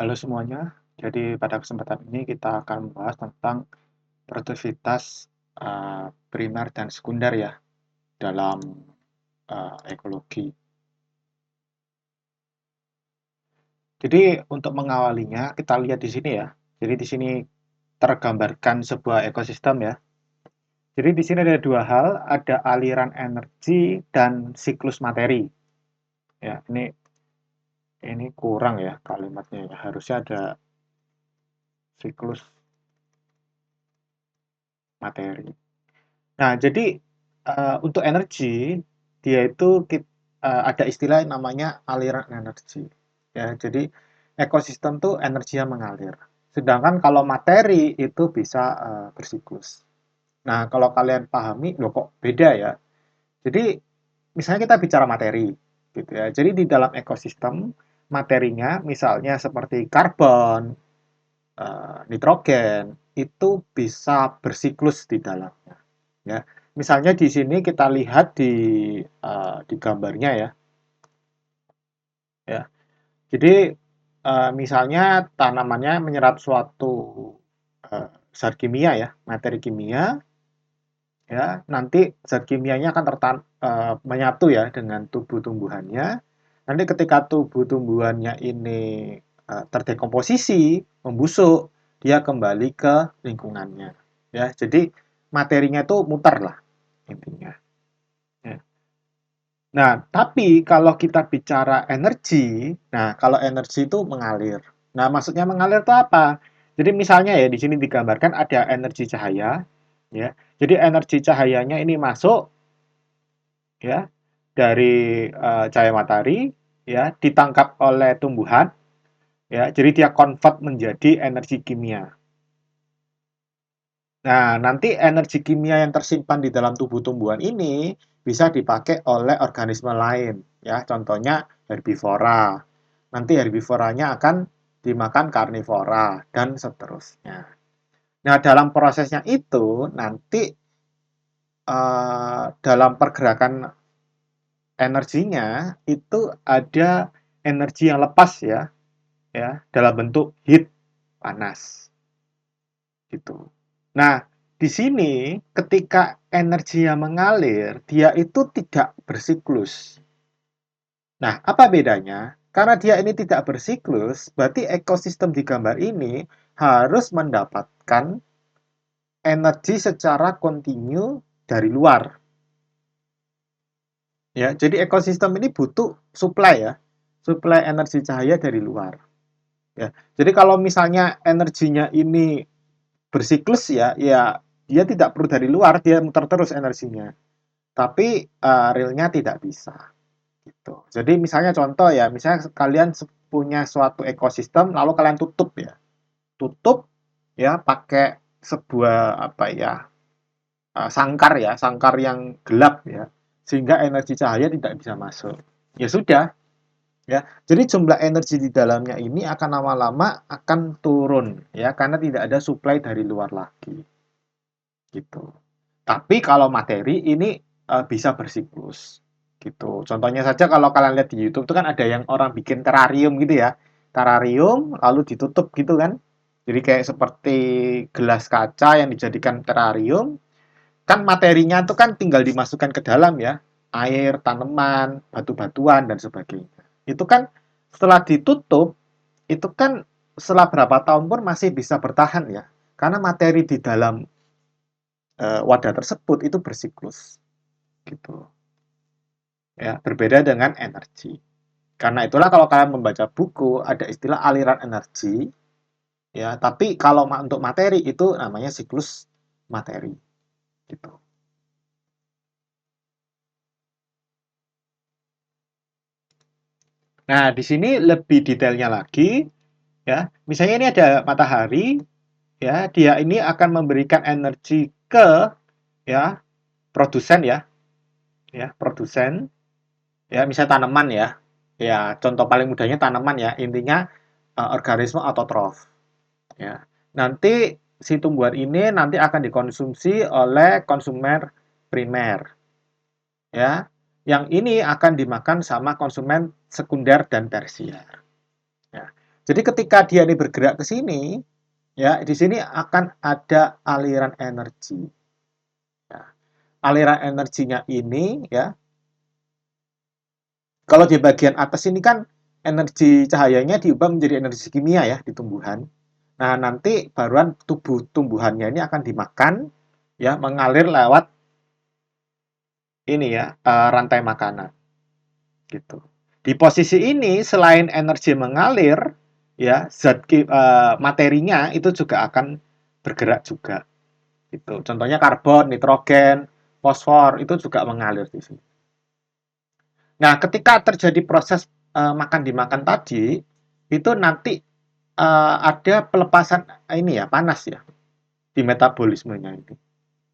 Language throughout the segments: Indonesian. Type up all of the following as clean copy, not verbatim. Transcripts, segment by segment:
Halo semuanya, jadi pada kesempatan ini kita akan membahas tentang produktivitas primer dan sekunder ya dalam ekologi. Jadi untuk mengawalinya kita lihat di sini ya. Jadi di sini tergambarkan sebuah ekosistem ya. Jadi di sini ada dua hal, ada aliran energi dan siklus materi. Ya, ini kurang ya kalimatnya ya. Harusnya ada siklus materi. Nah, jadi untuk energi dia itu ada istilah yang namanya aliran energi. Ya, jadi ekosistem tuh energinya mengalir. Sedangkan kalau materi itu bisa bersiklus. Nah, kalau kalian pahami, loh kok beda ya? Jadi misalnya kita bicara materi, gitu ya. Jadi di dalam ekosistem materinya, misalnya seperti karbon, nitrogen, itu bisa bersiklus di dalamnya. Ya, misalnya di sini kita lihat di gambarnya ya, ya. Jadi misalnya tanamannya menyerap suatu zat kimia ya, materi kimia, ya. Nanti zat kimianya akan menyatu ya dengan tubuh tumbuhannya. Nanti ketika tubuh tumbuhannya ini terdekomposisi, membusuk, dia kembali ke lingkungannya. Ya, jadi materinya itu muter lah intinya. Ya. Nah, tapi kalau kita bicara energi, nah kalau energi itu mengalir. Nah, maksudnya mengalir itu apa? Jadi misalnya ya di sini digambarkan ada energi cahaya, ya. Jadi energi cahayanya ini masuk ya dari cahaya matahari, ya, ditangkap oleh tumbuhan, ya. Jadi dia convert menjadi energi kimia. Nah, nanti energi kimia yang tersimpan di dalam tubuh tumbuhan ini bisa dipakai oleh organisme lain, ya. Contohnya herbivora. Nanti herbivoranya akan dimakan karnivora dan seterusnya. Nah, dalam prosesnya itu nanti dalam pergerakan energinya itu ada energi yang lepas ya, ya dalam bentuk heat panas gitu. Nah, di sini ketika energinya mengalir, dia itu tidak bersiklus. Nah, apa bedanya? Karena dia ini tidak bersiklus, berarti ekosistem di gambar ini harus mendapatkan energi secara kontinu dari luar. Ya, jadi ekosistem ini butuh supply ya, supply energi cahaya dari luar. Ya, jadi kalau misalnya energinya ini bersiklus ya, ya dia tidak perlu dari luar, dia muter terus energinya. Tapi realnya tidak bisa. Gitu. Jadi misalnya contoh ya, misalnya kalian punya suatu ekosistem, lalu kalian tutup ya, tutup ya pakai sebuah apa ya sangkar ya, sangkar yang gelap ya, sehingga energi cahaya tidak bisa masuk. Ya sudah, ya. Jadi jumlah energi di dalamnya ini akan lama-lama akan turun ya, karena tidak ada supply dari luar lagi. Gitu. Tapi kalau materi ini bisa bersiklus gitu. Contohnya saja kalau kalian lihat di YouTube itu kan ada yang orang bikin terarium gitu ya. Terarium lalu ditutup gitu kan. Jadi kayak seperti gelas kaca yang dijadikan terarium, kan materinya itu kan tinggal dimasukkan ke dalam ya. Air, tanaman, batu-batuan dan sebagainya. Itu kan setelah ditutup itu kan setelah berapa tahun pun masih bisa bertahan ya. Karena materi di dalam wadah tersebut itu bersiklus gitu ya, berbeda dengan energi. Karena itulah kalau kalian membaca buku ada istilah aliran energi ya, tapi kalau untuk materi itu namanya siklus materi gitu. Nah, di sini lebih detailnya lagi ya. Misalnya ini ada matahari ya, dia ini akan memberikan energi ke ya produsen ya, ya produsen ya, misalnya tanaman ya. Ya, contoh paling mudahnya tanaman ya. Intinya organisme autotrof ya. Nanti si tumbuhan ini nanti akan dikonsumsi oleh konsumen primer ya. Yang ini akan dimakan sama konsumen sekunder dan tersier ya. Jadi ketika dia ini bergerak ke sini, ya di sini akan ada aliran energi. Ya, aliran energinya ini ya, kalau di bagian atas ini kan energi cahayanya diubah menjadi energi kimia ya di tumbuhan. Nah, nanti baruan tubuh tumbuhannya ini akan dimakan ya mengalir lewat ini ya rantai makanan gitu. Di posisi ini selain energi mengalir ya materinya itu juga akan bergerak juga gitu. Contohnya karbon, nitrogen, fosfor itu juga mengalir di sini. Nah, ketika terjadi proses makan dimakan tadi, itu nanti ada pelepasan ini ya panas ya di metabolismenya ini.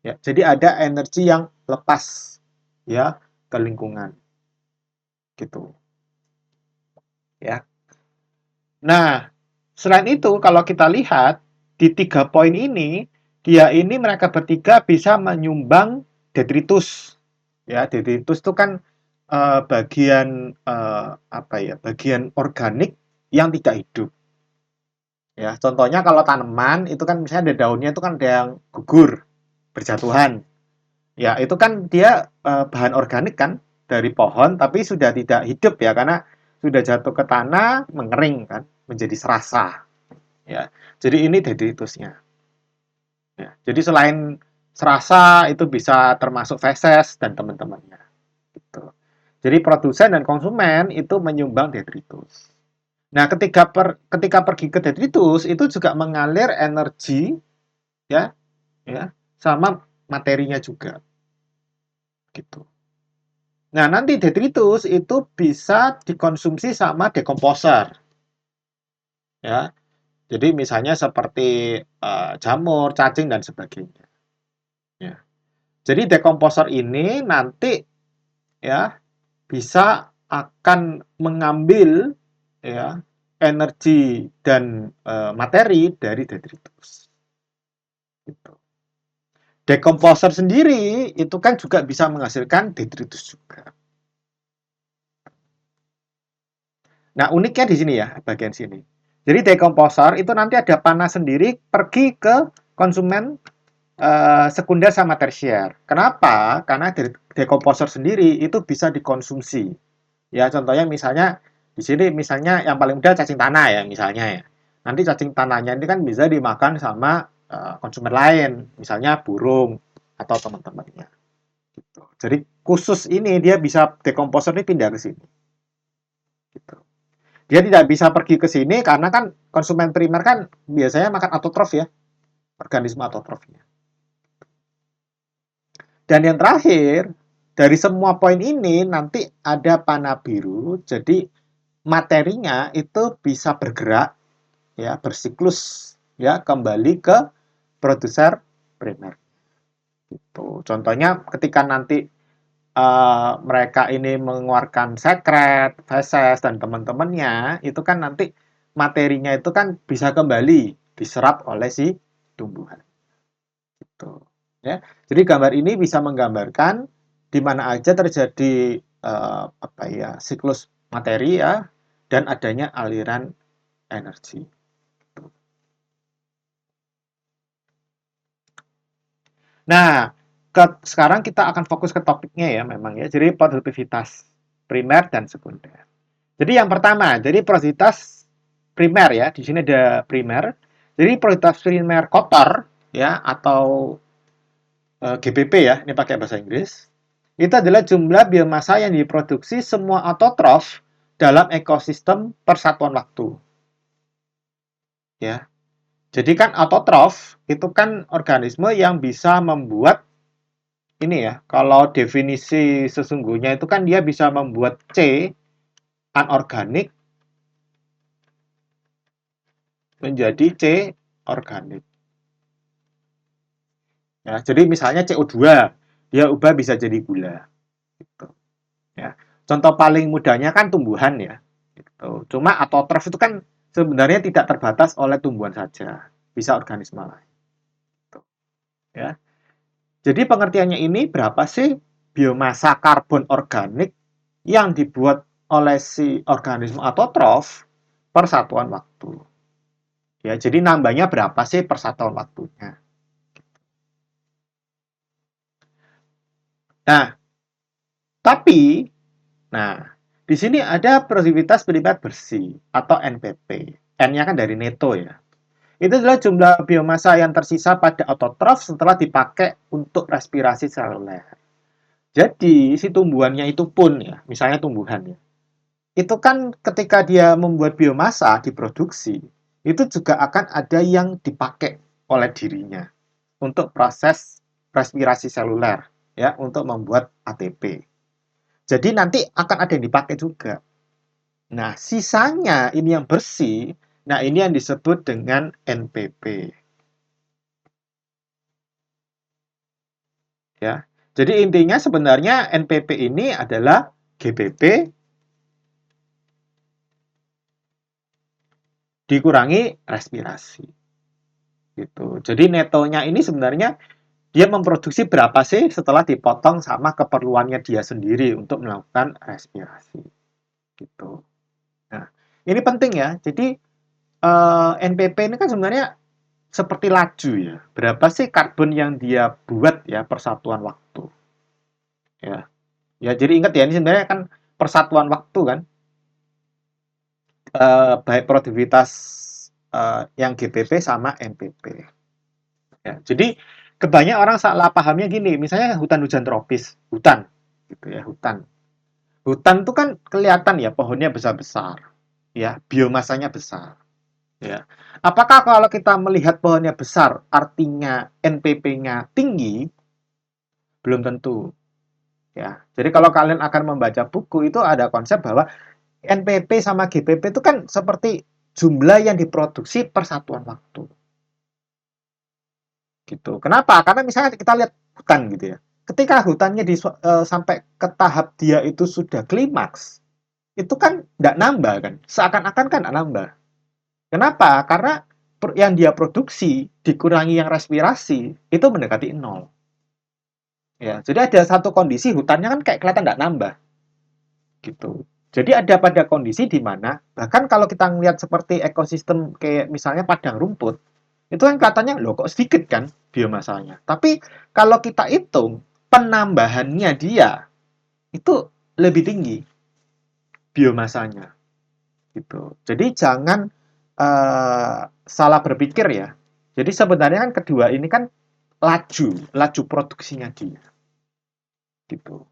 Ya, jadi ada energi yang lepas ya ke lingkungan gitu ya. Nah, selain itu kalau kita lihat di 3 poin ini, dia ini mereka bertiga bisa menyumbang detritus. Ya, detritus itu kan bagian apa ya? Bagian organik yang tidak hidup. Ya, contohnya kalau tanaman itu kan misalnya ada daunnya itu kan ada yang gugur, berjatuhan. Ya, itu kan dia bahan organik kan dari pohon tapi sudah tidak hidup ya karena sudah jatuh ke tanah, mengering kan, menjadi serasa. Ya. Jadi ini detritusnya. Ya. Jadi selain serasa itu bisa termasuk feses dan teman-temannya. Gitu. Jadi produsen dan konsumen itu menyumbang detritus. Nah, ketika pergi ke detritus itu juga mengalir energi ya, ya, sama materinya juga gitu. Nah, nanti detritus itu bisa dikonsumsi sama dekomposer ya. Jadi misalnya seperti jamur, cacing dan sebagainya. Ya. Jadi dekomposer ini nanti ya bisa akan mengambil ya energi dan materi dari detritus. Gitu. Dekomposer sendiri itu kan juga bisa menghasilkan detritus juga. Nah, uniknya di sini ya, bagian sini. Jadi dekomposer itu nanti ada panas sendiri pergi ke konsumen sekunder sama tersier. Kenapa? Karena dekomposer sendiri itu bisa dikonsumsi. Ya, contohnya misalnya di sini misalnya yang paling mudah cacing tanah ya misalnya ya. Nanti cacing tanahnya ini kan bisa dimakan sama konsumen lain, misalnya burung atau teman-temannya. Gitu. Jadi khusus ini dia bisa dekomposer ini pindah ke sini. Gitu. Dia tidak bisa pergi ke sini karena kan konsumen primer kan biasanya makan autotrof ya, organisme autotrofnya. Dan yang terakhir, dari semua poin ini nanti ada panah biru, jadi materinya itu bisa bergerak ya, bersiklus ya kembali ke produser primer. Gitu. Contohnya ketika nanti mereka ini mengeluarkan sekret, feses dan teman-temannya, itu kan nanti materinya itu kan bisa kembali diserap oleh si tumbuhan. Gitu. Ya. Jadi gambar ini bisa menggambarkan di mana aja terjadi apa ya siklus materi ya dan adanya aliran energi. Nah, sekarang kita akan fokus ke topiknya ya memang ya. Jadi produktivitas primer dan sekunder. Jadi yang pertama, jadi produktivitas primer ya. Di sini ada primer. Jadi produktivitas primer kotor ya atau GBP ya, ini pakai bahasa Inggris. Itu adalah jumlah biomasa yang diproduksi semua autotrof dalam ekosistem persatuan waktu. Ya. Jadi kan autotrof itu kan organisme yang bisa membuat ini ya, kalau definisi sesungguhnya itu kan dia bisa membuat C anorganik menjadi C organik. Ya, jadi misalnya CO2 dia ubah bisa jadi gula. Gitu. Ya. Contoh paling mudahnya kan tumbuhan ya. Gitu. Cuma autotrof itu kan sebenarnya tidak terbatas oleh tumbuhan saja, bisa organisme lain. Gitu. Ya. Jadi pengertiannya ini berapa sih biomasa karbon organik yang dibuat oleh si organisme autotrof per satuan waktu. Ya, jadi nambahnya berapa sih per satuan waktunya. Nah, tapi, nah, di sini ada produktivitas primer bersih atau NPP. N-nya kan dari neto ya. Itu adalah jumlah biomasa yang tersisa pada autotrof setelah dipakai untuk respirasi seluler. Jadi, si tumbuhannya itu pun ya, misalnya tumbuhan ya, itu kan ketika dia membuat biomasa diproduksi, itu juga akan ada yang dipakai oleh dirinya untuk proses respirasi seluler ya, untuk membuat ATP. Jadi nanti akan ada yang dipakai juga. Nah, sisanya ini yang bersih. Nah, ini yang disebut dengan NPP. Ya. Jadi intinya sebenarnya NPP ini adalah GBP dikurangi respirasi. Gitu. Jadi netonya ini sebenarnya dia memproduksi berapa sih setelah dipotong sama keperluannya dia sendiri untuk melakukan respirasi. Gitu. Nah, ini penting ya. Jadi NPP ini kan sebenarnya seperti laju ya. Berapa sih karbon yang dia buat ya persatuan waktu. Ya. Ya, jadi ingat ya ini sebenarnya kan persatuan waktu kan. Baik produktivitas yang GPP sama NPP. Ya, jadi kebanyakan orang salah pahamnya gini, misalnya hutan hujan tropis, hutan, gitu ya, hutan. Hutan itu kan kelihatan ya pohonnya besar-besar, ya, biomasanya besar, ya. Apakah kalau kita melihat pohonnya besar, artinya NPP-nya tinggi? Belum tentu, ya. Jadi kalau kalian akan membaca buku itu ada konsep bahwa NPP sama GPP itu kan seperti jumlah yang diproduksi per satuan waktu. Gitu. Kenapa? Karena misalnya kita lihat hutan gitu ya. Ketika hutannya sampai ke tahap dia itu sudah klimaks, itu kan nggak nambah kan? Seakan-akan kan nggak nambah. Kenapa? Karena yang dia produksi dikurangi yang respirasi itu mendekati nol. Ya, jadi ada satu kondisi hutannya kan kayak kelihatan nggak nambah gitu. Jadi ada pada kondisi di mana bahkan kalau kita ngelihat seperti ekosistem kayak misalnya padang rumput, itu kan katanya loh kok sedikit kan biomasanya. Tapi kalau kita hitung penambahannya dia itu lebih tinggi biomasanya gitu. Jadi jangan salah berpikir ya. Jadi sebenarnya kan kedua ini kan laju produksinya dia gitu.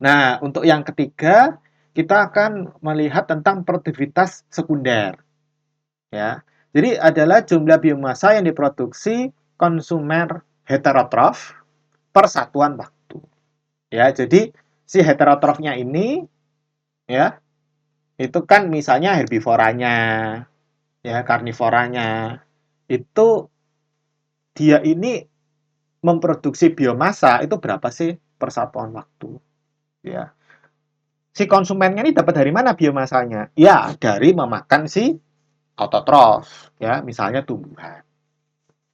Nah, untuk yang ketiga kita akan melihat tentang produktivitas sekunder ya. Jadi adalah jumlah biomasa yang diproduksi konsumer heterotrof per satuan waktu. Ya, jadi si heterotrofnya ini ya, itu kan misalnya herbivoranya, ya, karnivoranya. Itu dia ini memproduksi biomasa itu berapa sih per satuan waktu, ya. Si konsumennya ini dapat dari mana biomasanya? Ya, dari memakan si autotrof, ya, misalnya tumbuhan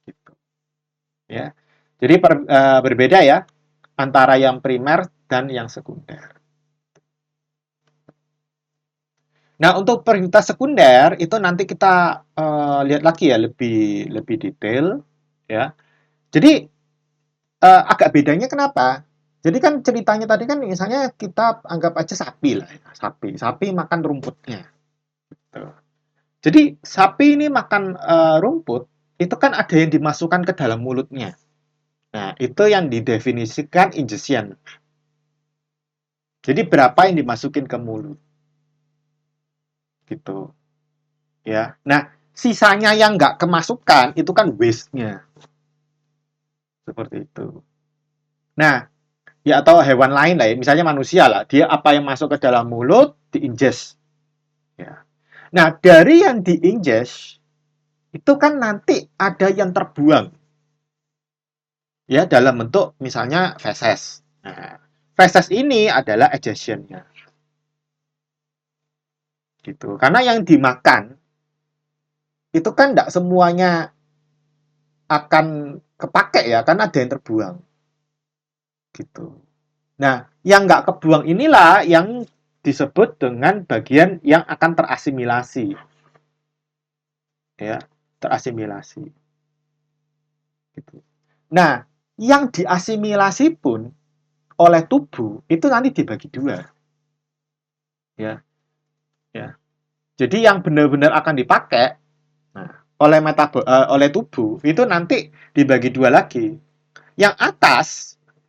gitu, ya. Jadi berbeda ya antara yang primer dan yang sekunder. Nah, untuk prioritas sekunder itu nanti kita lihat lagi ya lebih lebih detail ya. Jadi agak bedanya kenapa? Jadi kan ceritanya tadi kan misalnya kita anggap aja sapi lah ya, sapi. Sapi makan rumputnya. Gitu. Jadi sapi ini makan rumput itu kan ada yang dimasukkan ke dalam mulutnya. Nah, itu yang didefinisikan ingestion. Jadi berapa yang dimasukin ke mulut gitu ya. Nah, sisanya yang nggak kemasukan itu kan waste-nya seperti itu. Nah, ya atau hewan lain lah ya, misalnya manusia lah, dia apa yang masuk ke dalam mulut diingest. Ya. Nah, dari yang diingest itu kan nanti ada yang terbuang ya dalam bentuk misalnya feses. Nah, feses ini adalah egestionnya gitu. Karena yang dimakan itu kan tidak semuanya akan kepake ya, karena ada yang terbuang gitu. Nah, yang nggak kebuang inilah yang disebut dengan bagian yang akan terasimilasi, ya, terasimilasi. Gitu. Nah, yang diasimilasi pun oleh tubuh itu nanti dibagi dua, ya, ya. Jadi yang benar-benar akan dipakai, nah, oleh tubuh itu nanti dibagi dua lagi. Yang atas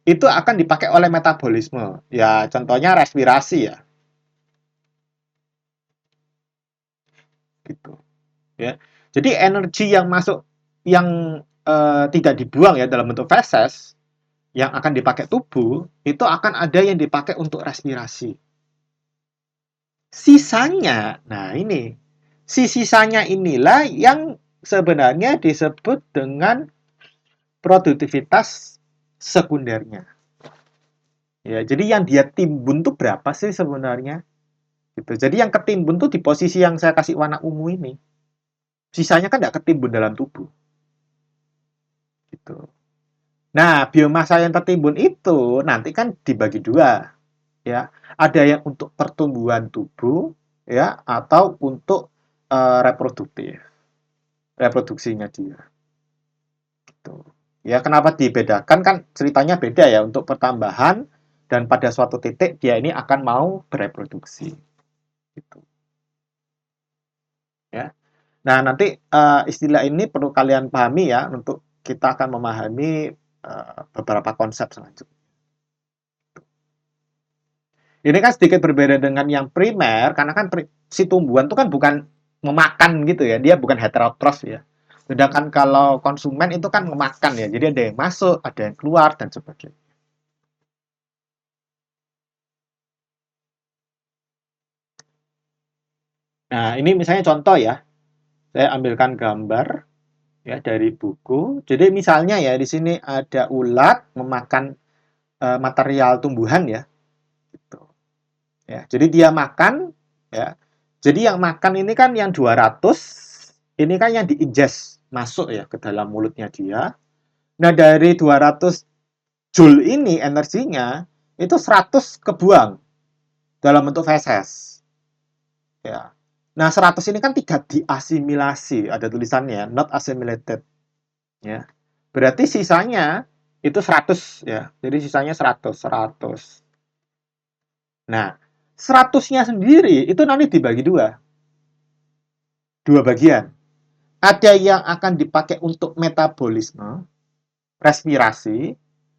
itu akan dipakai oleh metabolisme, ya, contohnya respirasi, ya, gitu, ya. Jadi energi yang masuk yang tidak dibuang ya dalam bentuk feses yang akan dipakai tubuh itu akan ada yang dipakai untuk respirasi. Sisanya, nah ini, sisanya inilah yang sebenarnya disebut dengan produktivitas sekundernya. Ya, jadi yang dia timbun tuh berapa sih sebenarnya? Gitu. Jadi yang ketimbun tuh di posisi yang saya kasih warna ungu ini. Sisanya kan nggak ketimbun dalam tubuh. Gitu. Nah, biomasa yang tertimbun itu nanti kan dibagi dua, ya. Ada yang untuk pertumbuhan tubuh, ya, atau untuk reproduktif, reproduksinya dia. Gitu. Ya, kenapa dibedakan kan ceritanya beda ya untuk pertambahan dan pada suatu titik dia ini akan mau bereproduksi. Gitu. Ya. Nah, nanti istilah ini perlu kalian pahami ya untuk kita akan memahami beberapa konsep selanjutnya. Ini kan sedikit berbeda dengan yang primer karena kan si tumbuhan itu kan bukan memakan gitu ya, dia bukan heterotrof ya. Sedangkan kalau konsumen itu kan memakan ya, jadi ada yang masuk, ada yang keluar dan sebagainya. Nah, ini misalnya contoh ya, saya ambilkan gambar ya dari buku. Jadi misalnya ya di sini ada ulat memakan material tumbuhan ya, gitu. Ya, jadi dia makan ya. Jadi yang makan ini kan yang 200, ini kan yang diingest masuk ya ke dalam mulutnya dia. Nah, dari 200 joule ini energinya itu 100 kebuang dalam bentuk feses. Ya. Nah, 100 ini kan tidak diasimilasi, ada tulisannya not assimilated ya. Berarti sisanya itu 100 ya. Jadi sisanya 100, 100. Nah, 100-nya sendiri itu nanti dibagi dua. Dua bagian. Ada yang akan dipakai untuk metabolisme, respirasi,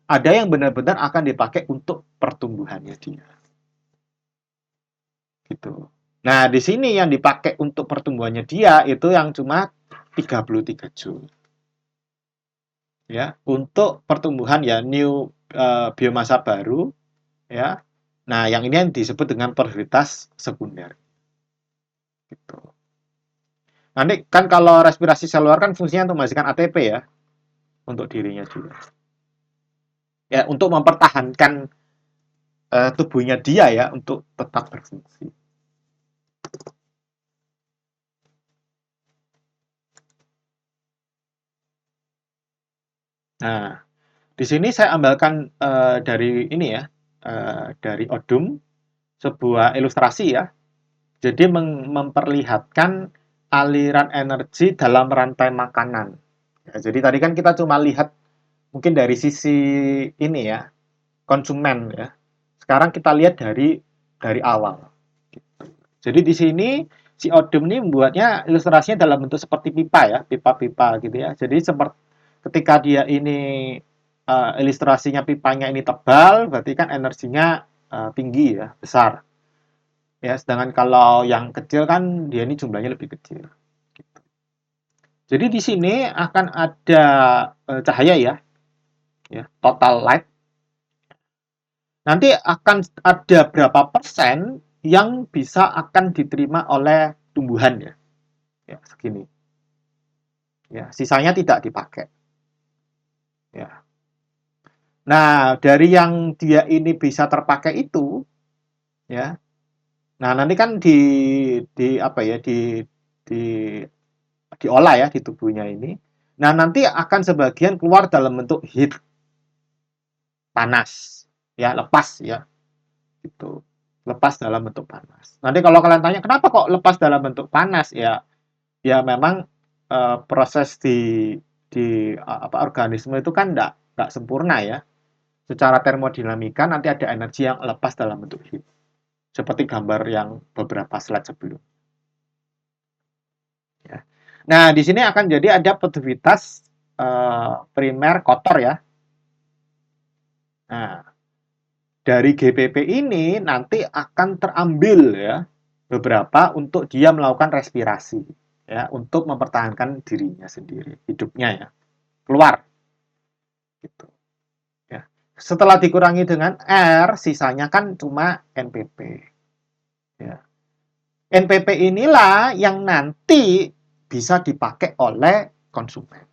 ada yang benar-benar akan dipakai untuk pertumbuhannya dia. Gitu. Nah, di sini yang dipakai untuk pertumbuhannya dia itu yang cuma 33 Joule. Ya, untuk pertumbuhan ya new biomasa baru ya. Nah, yang ini yang disebut dengan prioritas sekunder. Gitu. Nanti kan kalau respirasi seluler kan fungsinya untuk menghasilkan ATP ya untuk dirinya juga. Ya, untuk mempertahankan tubuhnya dia ya untuk tetap berfungsi. Nah, di sini saya ambilkan dari ini ya, dari Odum, sebuah ilustrasi ya. Jadi memperlihatkan aliran energi dalam rantai makanan. Ya, jadi tadi kan kita cuma lihat mungkin dari sisi ini ya, konsumen ya. Sekarang kita lihat dari awal. Jadi di sini si Odem ini membuatnya ilustrasinya dalam bentuk seperti pipa ya, pipa-pipa gitu ya. Jadi seperti ketika dia ini ilustrasinya pipanya ini tebal, berarti kan energinya tinggi ya, besar. Ya, sedangkan kalau yang kecil kan dia ini jumlahnya lebih kecil. Jadi di sini akan ada cahaya ya, total light. Nanti akan ada berapa persen yang bisa akan diterima oleh tumbuhan ya, segini. Ya, sisanya tidak dipakai. Ya. Nah, dari yang dia ini bisa terpakai itu, ya. Nah, nanti kan di apa ya, di diolah ya di tubuhnya ini. Nah, nanti akan sebagian keluar dalam bentuk heat, panas, ya, lepas ya, gitu. lepas dalam bentuk panas. Nanti kalau kalian tanya kenapa kok lepas dalam bentuk panas, ya ya memang proses di apa organisme itu kan enggak sempurna ya. Secara termodinamika nanti ada energi yang lepas dalam bentuk heat. Seperti gambar yang beberapa slide sebelum. Ya. Nah, di sini akan jadi ada produktivitas primer kotor ya. Nah, dari GPP ini nanti akan terambil ya beberapa untuk dia melakukan respirasi ya untuk mempertahankan dirinya sendiri, hidupnya ya. Keluar gitu. Ya. Setelah dikurangi dengan R, sisanya kan cuma NPP. Ya. NPP inilah yang nanti bisa dipakai oleh konsumen.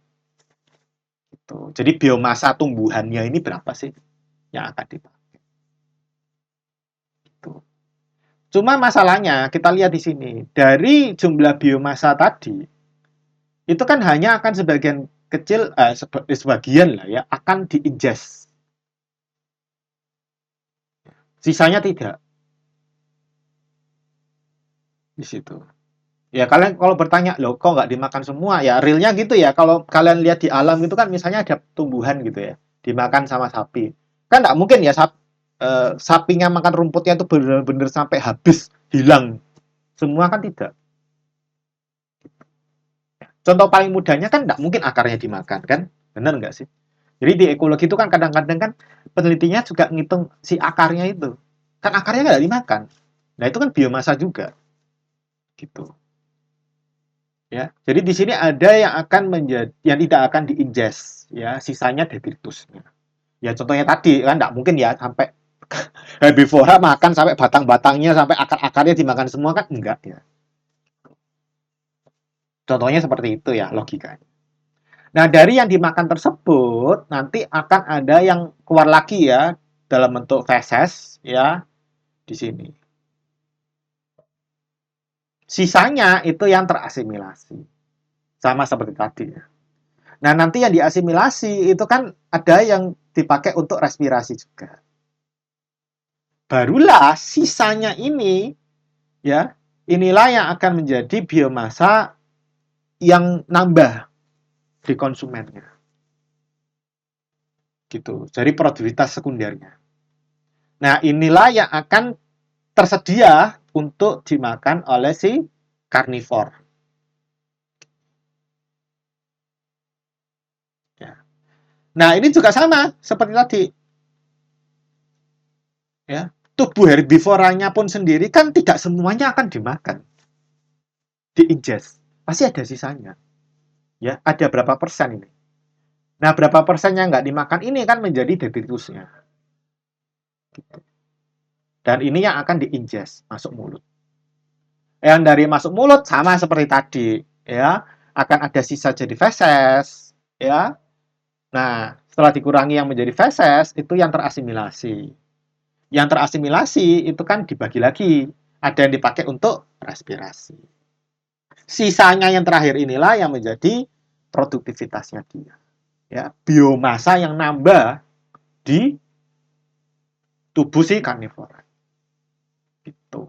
Gitu. Jadi biomasa tumbuhannya ini berapa sih yang akan dipakai? Gitu. Cuma masalahnya kita lihat di sini dari jumlah biomasa tadi itu kan hanya akan sebagian kecil, sebagian lah ya akan diingest. Sisanya tidak di situ. Ya kalian kalau bertanya, loh kok nggak dimakan semua? Ya realnya gitu ya. Kalau kalian lihat di alam itu kan misalnya ada tumbuhan gitu ya, dimakan sama sapi. Kan nggak mungkin ya sapinya makan rumputnya itu benar-benar sampai habis, hilang. Semua kan tidak. Contoh paling mudahnya kan nggak mungkin akarnya dimakan kan? Benar nggak sih? Jadi di ekologi itu kan kadang-kadang kan penelitinya juga ngitung si akarnya itu. Kan akarnya nggak dimakan. Nah itu kan biomasa juga. Gitu. Ya, jadi di sini ada yang akan menjadi yang tidak akan diingest, ya, sisanya detritusnya. Ya contohnya tadi kan nggak mungkin ya sampai herbivora makan sampai batang-batangnya sampai akar-akarnya dimakan semua kan enggak ya. Contohnya seperti itu ya logikanya. Nah dari yang dimakan tersebut nanti akan ada yang keluar lagi ya dalam bentuk feses ya di sini. Sisanya itu yang terasimilasi sama seperti tadi ya. Nah, nanti yang diasimilasi itu kan ada yang dipakai untuk respirasi juga. Barulah sisanya ini ya, inilah yang akan menjadi biomasa yang nambah di konsumennya. Gitu. Jadi produktivitas sekundernya. Nah, inilah yang akan tersedia untuk dimakan oleh si karnivor. Ya. Nah, ini juga sama seperti tadi. Ya, tubuh herbivoranya pun sendiri kan tidak semuanya akan dimakan, diingest. Pasti ada sisanya. Ya, ada berapa persen ini? Nah, berapa persen yang nggak dimakan ini kan menjadi detritusnya. Gitu. Dan ini yang akan diingest masuk mulut. Yang dari masuk mulut sama seperti tadi, ya, akan ada sisa jadi feses, ya. Nah, setelah dikurangi yang menjadi feses, itu yang terasimilasi. Yang terasimilasi itu kan dibagi lagi. Ada yang dipakai untuk respirasi. Sisanya yang terakhir inilah yang menjadi produktivitasnya dia. Ya, biomasa yang nambah di tubuh si karnivora. Gitu.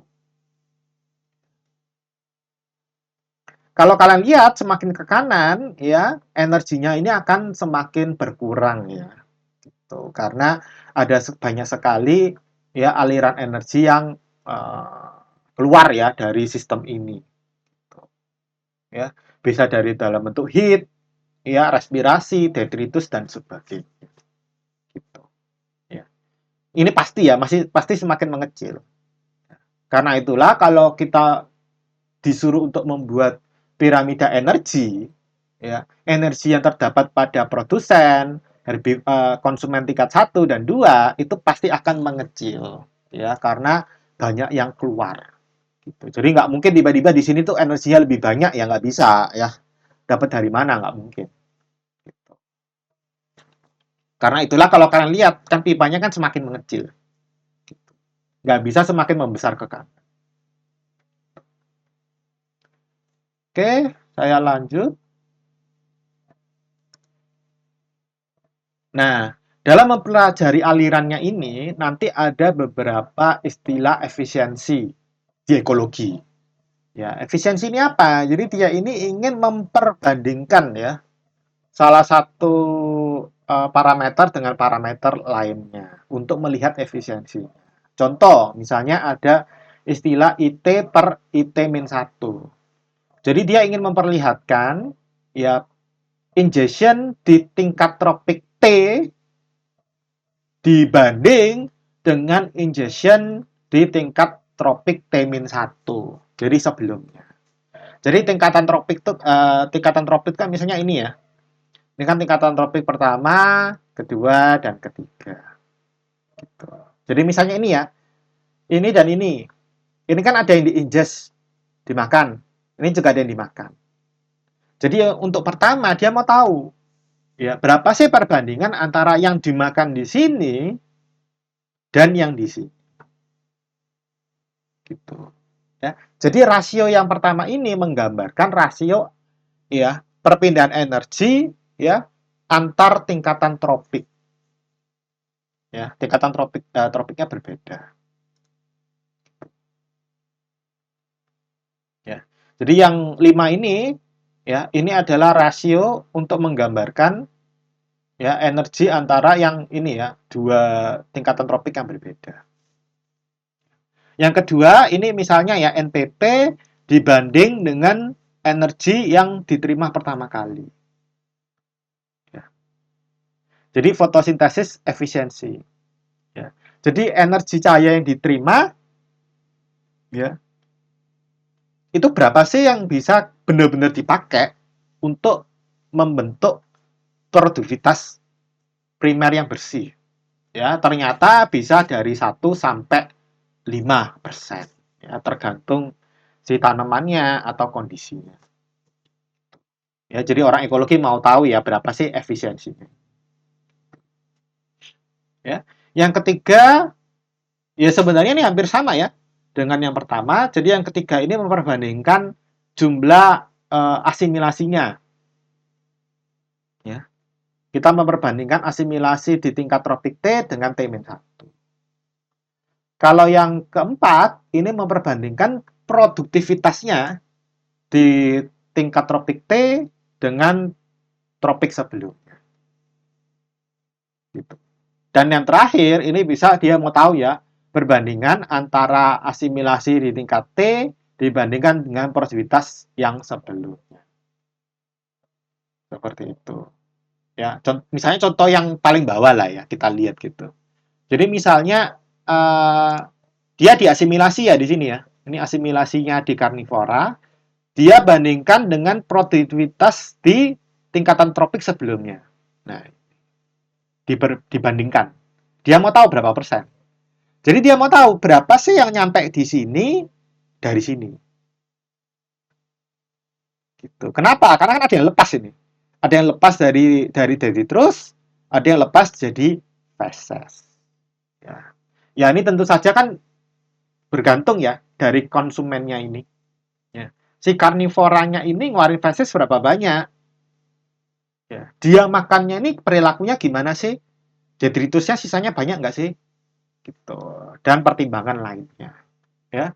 Kalau kalian lihat semakin ke kanan ya, energinya ini akan semakin berkurang ya. Gitu. Karena ada banyak sekali ya aliran energi yang keluar ya dari sistem ini. Gitu. Ya, bisa dari dalam bentuk heat, ya respirasi, detritus dan sebagainya. Gitu. Ya. Ini pasti ya, masih pasti semakin mengecil. Karena itulah kalau kita disuruh untuk membuat piramida energi, ya, energi yang terdapat pada produsen, konsumen tingkat 1 dan 2 itu pasti akan mengecil, ya, karena banyak yang keluar. Gitu. Jadi nggak mungkin tiba-tiba di sini tuh energinya lebih banyak, ya nggak bisa, ya. Dapat dari mana nggak mungkin. Gitu. Karena itulah kalau kalian lihat kan pipanya kan semakin mengecil, nggak bisa semakin membesar ke kanan. Oke, saya lanjut. Nah, Dalam mempelajari alirannya ini, nanti ada beberapa istilah efisiensi di ekologi. Ya, efisiensi ini apa? Jadi dia ini ingin memperbandingkan ya salah satu parameter dengan parameter lainnya untuk melihat efisiensi. Contoh, misalnya ada istilah IT per IT-1. Jadi dia ingin memperlihatkan ya ingestion di tingkat tropik T dibanding dengan ingestion di tingkat tropik T-1. Jadi sebelumnya. Jadi tingkatan tropik kan misalnya ini ya. Ini kan tingkatan tropik pertama, kedua, dan ketiga. Gitu. Jadi misalnya ini ya, ini dan ini. Ini kan ada yang diingest, dimakan. Ini juga ada yang dimakan. Jadi untuk pertama dia mau tahu ya berapa sih perbandingan antara yang dimakan di sini dan yang di sini. Gitu. Ya. Jadi rasio yang pertama ini menggambarkan rasio ya perpindahan energi ya antar tingkatan tropik. Ya, tingkatan tropiknya berbeda. Ya. Jadi yang 5 ini ya, ini adalah rasio untuk menggambarkan ya energi antara yang ini ya, dua tingkatan tropik yang berbeda. Yang kedua, ini misalnya ya NPP dibanding dengan energi yang diterima pertama kali. Ya. Jadi fotosintesis efisiensi. Ya. Jadi energi cahaya yang diterima ya itu berapa sih yang bisa benar-benar dipakai untuk membentuk produktivitas primer yang bersih. Ya, ternyata bisa dari 1 sampai 5%. Ya, tergantung si tanamannya atau kondisinya. Ya, jadi orang ekologi mau tahu ya berapa sih efisiensinya. Ya. Yang ketiga, ya sebenarnya ini hampir sama ya dengan yang pertama. Jadi yang ketiga ini memperbandingkan jumlah asimilasinya. Ya. Kita memperbandingkan asimilasi di tingkat tropik T dengan T-1. Kalau yang keempat, ini memperbandingkan produktivitasnya di tingkat tropik T dengan tropik sebelumnya. Gitu. Dan yang terakhir, ini bisa dia mau tahu ya, perbandingan antara asimilasi di tingkat T dibandingkan dengan produktivitas yang sebelumnya. Seperti itu. Ya, misalnya contoh yang paling bawah lah ya, kita lihat gitu. Jadi misalnya dia diasimilasi ya di sini ya. Ini asimilasinya di karnivora. Dia bandingkan dengan produktivitas di tingkatan tropik sebelumnya. Nah, dibandingkan. Dia mau tahu berapa persen. Jadi dia mau tahu berapa sih yang nyampe di sini dari sini. Gitu. Kenapa? Karena kan ada yang lepas ini. Ada yang lepas dari terus, ada yang lepas jadi feses. Ya. Ya ini tentu saja kan bergantung ya dari konsumennya ini. Ya. Si karnivoranya ini ngeluarin feses berapa banyak? Ya. Dia makannya ini perilakunya gimana sih? Detritusnya sisanya banyak nggak sih? Gitu. Dan pertimbangan lainnya. Ya.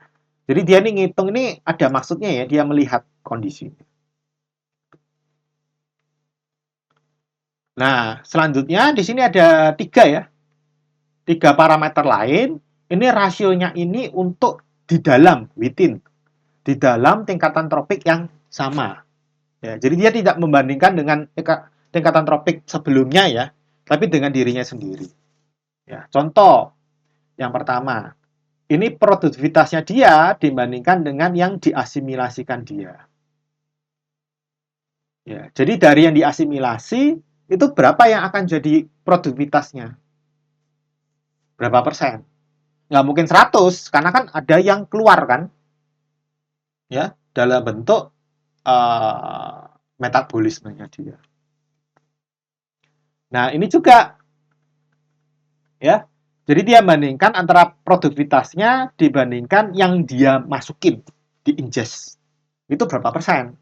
Jadi dia nih ngitung ini ada maksudnya ya, dia melihat kondisi. Nah, selanjutnya di sini ada 3 ya. 3 parameter lain. Ini rasionya ini untuk di dalam, within. Di dalam tingkatan tropik yang sama. Ya, jadi dia tidak membandingkan dengan tingkatan tropik sebelumnya ya, tapi dengan dirinya sendiri. Ya, contoh yang pertama, ini produktivitasnya dia dibandingkan dengan yang diasimilasikan dia. Ya, jadi dari yang diasimilasi itu berapa yang akan jadi produktivitasnya? Berapa persen? Nggak mungkin 100 karena kan ada yang keluar kan, ya dalam bentuk metabolismenya dia. Nah ini juga ya. Jadi dia bandingkan antara produktivitasnya dibandingkan yang dia masukin di ingest. Itu berapa persen?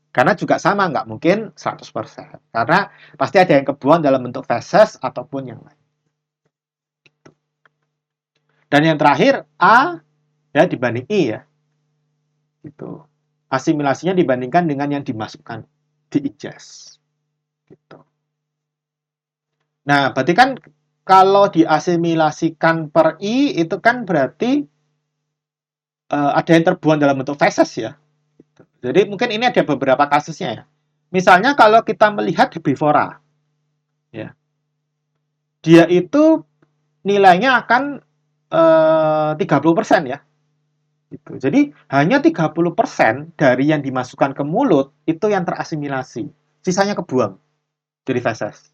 Karena juga sama, nggak mungkin 100%. Karena pasti ada yang kebuang dalam bentuk feses ataupun yang lain. Dan yang terakhir, A ya dibanding I ya. Gitu. Asimilasinya dibandingkan dengan yang dimasukkan di ijaz. Gitu. Nah, berarti kan kalau diasimilasikan per I itu kan berarti ada yang terbuang dalam bentuk feses ya. Jadi mungkin ini ada beberapa kasusnya ya. Misalnya kalau kita melihat herbivora, ya, dia itu nilainya akan 30% ya. Gitu. Jadi hanya 30% dari yang dimasukkan ke mulut itu yang terasimilasi. Sisanya kebuang dari feses.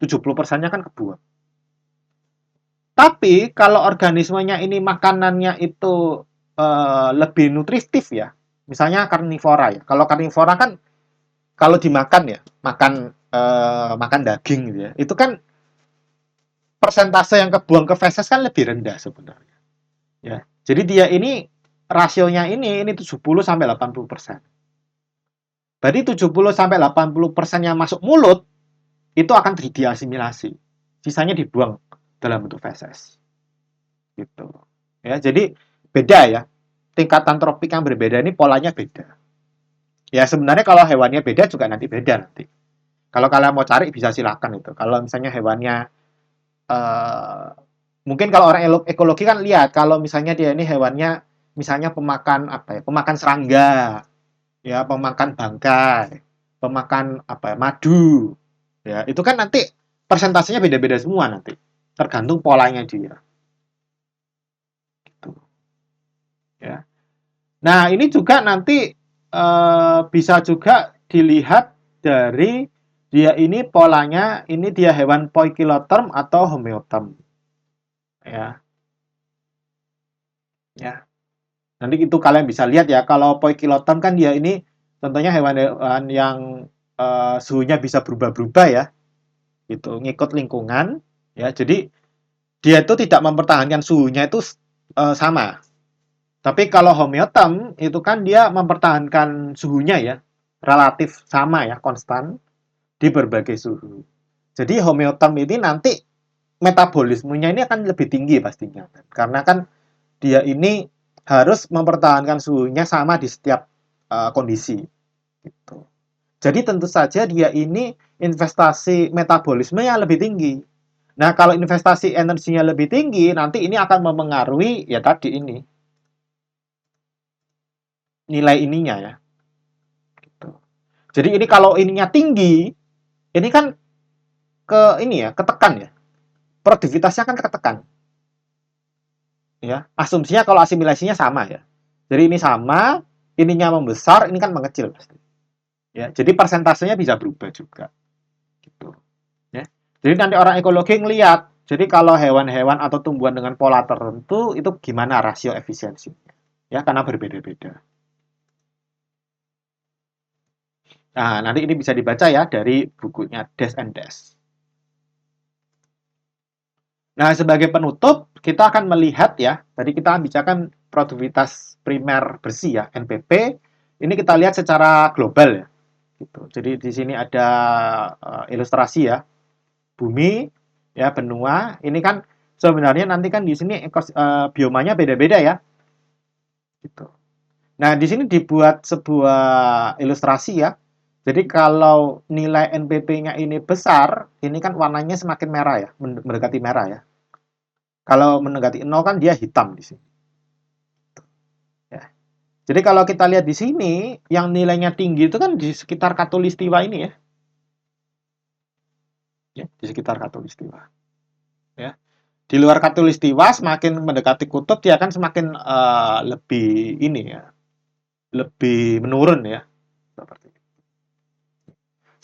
70%-nya kan kebuang. Tapi kalau organismenya ini makanannya itu lebih nutritif ya. Misalnya karnivora ya. Kalau karnivora kan kalau dimakan ya, makan daging gitu ya. Itu kan persentase yang kebuang ke feses kan lebih rendah sebenarnya. Ya. Jadi dia ini rasionya ini 70 sampai 80%. Berarti 70 sampai 80% yang masuk mulut itu akan diasimilasi. Sisanya dibuang dalam bentuk feses. Gitu. Ya, jadi beda ya. Tingkatan tropik yang berbeda ini polanya beda. Ya sebenarnya kalau hewannya beda juga nanti beda nanti. Kalau kalian mau cari bisa silakan itu. Kalau misalnya hewannya uh, mungkin kalau orang ekologi kan lihat kalau misalnya dia ini hewannya misalnya pemakan apa ya, pemakan serangga, ya pemakan bangkai, pemakan apa ya, madu, ya itu kan nanti persentasenya beda-beda semua nanti, tergantung polanya dia. Gitu, ya. Nah ini juga nanti bisa juga dilihat dari dia ini polanya, ini dia hewan poikiloterm atau homeoterm, ya, ya. Nanti itu kalian bisa lihat ya, kalau poikiloterm kan dia ini tentunya hewan-hewan yang suhunya bisa berubah-berubah ya, gitu, ngikut lingkungan, ya. Jadi dia itu tidak mempertahankan suhunya itu sama. Tapi kalau homeoterm itu kan dia mempertahankan suhunya ya, relatif sama ya, konstan di berbagai suhu. Jadi homeoterm ini nanti metabolismenya ini akan lebih tinggi pastinya. Karena kan dia ini harus mempertahankan suhunya sama di setiap kondisi. Gitu. Jadi tentu saja dia ini investasi metabolismenya lebih tinggi. Nah, kalau investasi energinya lebih tinggi, nanti ini akan mempengaruhi ya tadi ini nilai ininya ya. Gitu. Jadi ini kalau ininya tinggi, ini kan ke ini ya, ketekan ya. Produktivitasnya kan ketekan. Ya, asumsinya kalau asimilasinya sama ya. Jadi ini sama, ininya membesar, ini kan mengecil pasti. Ya, jadi persentasenya bisa berubah juga. Gitu. Ya. Jadi nanti orang ekologi ngelihat, jadi kalau hewan-hewan atau tumbuhan dengan pola tertentu itu gimana rasio efisiensinya. Ya, karena berbeda-beda. Nah, nanti ini bisa dibaca ya dari bukunya Des and Des. Nah, sebagai penutup, kita akan melihat ya, tadi kita bicarakan produktivitas primer bersih ya, NPP. Ini kita lihat secara global ya. Gitu. Jadi di sini ada ilustrasi ya, bumi, ya benua. Ini kan sebenarnya nanti kan di sini biomanya beda-beda ya. Gitu. Nah, di sini dibuat sebuah ilustrasi ya. Jadi kalau nilai NPP-nya ini besar, ini kan warnanya semakin merah ya, mendekati merah ya. Kalau mendekati 0 kan dia hitam di sini. Ya. Jadi kalau kita lihat di sini, yang nilainya tinggi itu kan di sekitar Katulistiwa ini ya. Ya, di sekitar Katulistiwa. Ya. Di luar Katulistiwa semakin mendekati kutub dia akan semakin lebih ini ya, lebih menurun ya. Seperti itu.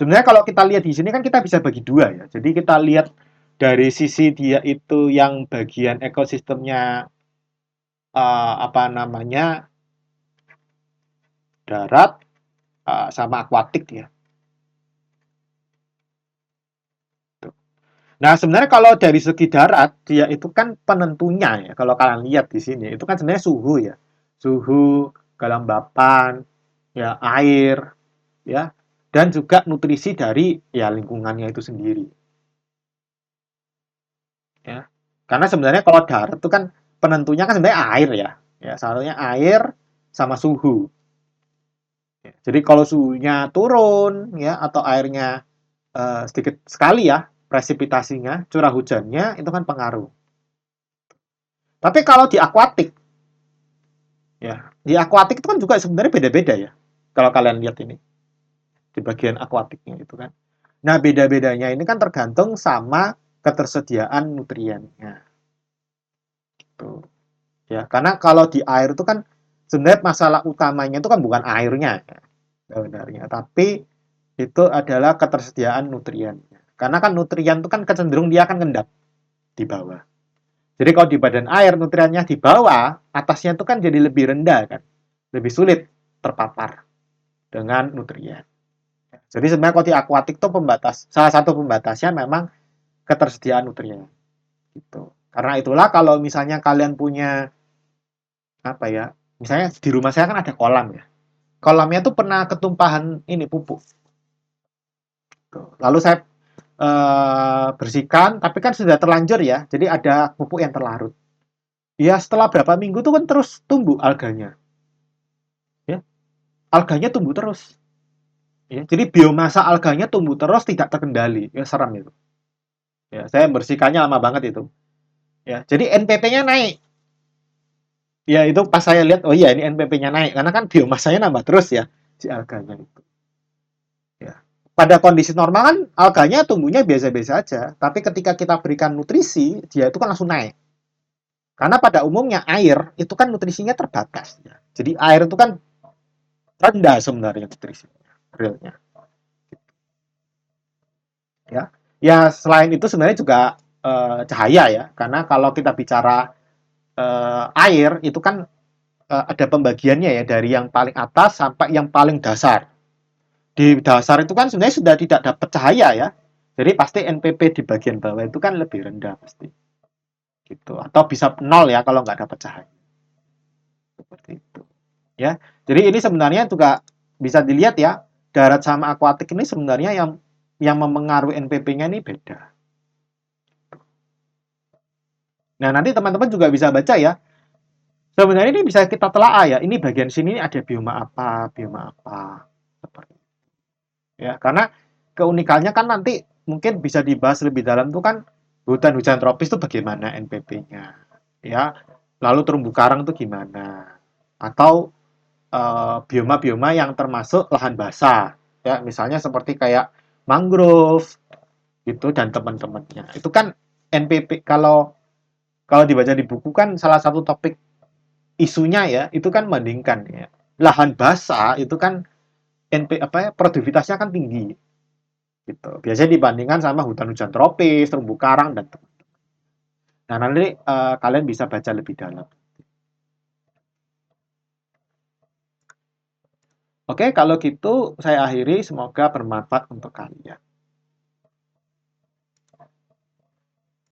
Sebenarnya kalau kita lihat di sini kan kita bisa bagi dua ya. Jadi kita lihat dari sisi dia itu yang bagian ekosistemnya apa namanya darat sama akuatik ya. Nah sebenarnya kalau dari segi darat dia itu kan penentunya ya. Kalau kalian lihat di sini itu kan sebenarnya suhu ya, suhu, kelembapan, ya air. ya, dan juga nutrisi dari ya lingkungannya itu sendiri, ya. Karena sebenarnya kalau darat itu kan penentunya kan sebenarnya air ya, ya satunya air sama suhu. Ya, jadi kalau suhunya turun ya atau airnya sedikit sekali ya presipitasinya, curah hujannya itu kan pengaruh. Tapi kalau di akuatik ya, di akuatik itu kan juga sebenarnya beda-beda ya. Kalau kalian lihat ini di bagian akuatiknya itu kan. Nah, beda-bedanya ini kan tergantung sama ketersediaan nutriennya. Gitu. Ya, karena kalau di air itu kan sebenarnya masalah utamanya itu kan bukan airnya ya, sebenarnya, tapi itu adalah ketersediaan nutriennya. Karena kan nutrien itu kan kecenderung dia akan ngendap di bawah. Jadi kalau di badan air nutriennya di bawah, atasnya itu kan jadi lebih rendah kan, lebih sulit terpapar dengan nutrien. Jadi sebenarnya kalau di akuatik itu salah satu pembatasnya memang ketersediaan nutrien. Gitu. Karena itulah kalau misalnya kalian punya apa ya, misalnya di rumah saya kan ada kolam ya. Kolamnya tuh pernah ketumpahan ini pupuk. Lalu saya bersihkan, tapi kan sudah terlanjur ya. Jadi ada pupuk yang terlarut. Ya setelah berapa minggu tuh kan terus tumbuh alganya. Ya, alganya tumbuh terus. Ya, jadi biomasa alganya tumbuh terus tidak terkendali. Ya seram itu. Ya, saya bersihkannya lama banget itu. Ya, jadi NPP-nya naik. Ya itu pas saya lihat, oh iya ini NPP-nya naik karena kan biomasanya nambah terus ya si alganya itu. Ya. Pada kondisi normal kan alganya tumbuhnya biasa-biasa aja, tapi ketika kita berikan nutrisi, dia itu kan langsung naik. Karena pada umumnya air itu kan nutrisinya terbatas. Ya. Jadi air itu kan rendah sebenarnya nutrisinya, realnya. Ya, ya selain itu sebenarnya juga cahaya ya, karena kalau kita bicara air itu kan ada pembagiannya ya dari yang paling atas sampai yang paling dasar. Di dasar itu kan sebenarnya sudah tidak dapat cahaya ya. Jadi pasti NPP di bagian bawah itu kan lebih rendah pasti. Gitu. Atau bisa nol ya kalau nggak dapat cahaya. Seperti itu. Ya. Jadi ini sebenarnya juga bisa dilihat ya, darat sama akuatik ini sebenarnya yang mempengaruhi NPP-nya ini beda. Nah, nanti teman-teman juga bisa baca ya. Sebenarnya ini bisa kita telaah ya. Ini bagian sini ada bioma apa. Seperti itu. Ya, karena keunikannya kan nanti mungkin bisa dibahas lebih dalam tuh kan hutan hujan tropis itu bagaimana NPP-nya, ya. Lalu terumbu karang itu gimana? Atau bioma-bioma yang termasuk lahan basah, ya, misalnya seperti kayak mangrove gitu dan teman-temannya. Itu kan NPP kalau kalau dibaca di buku kan salah satu topik isunya ya, itu kan membandingkan ya. Lahan basah itu kan apa ya, produktivitasnya kan tinggi gitu. Biasanya dibandingkan sama hutan hujan tropis, terumbu karang dan teman-teman. Nah, nanti kalian bisa baca lebih dalam. Oke, kalau gitu saya akhiri. Semoga bermanfaat untuk kalian.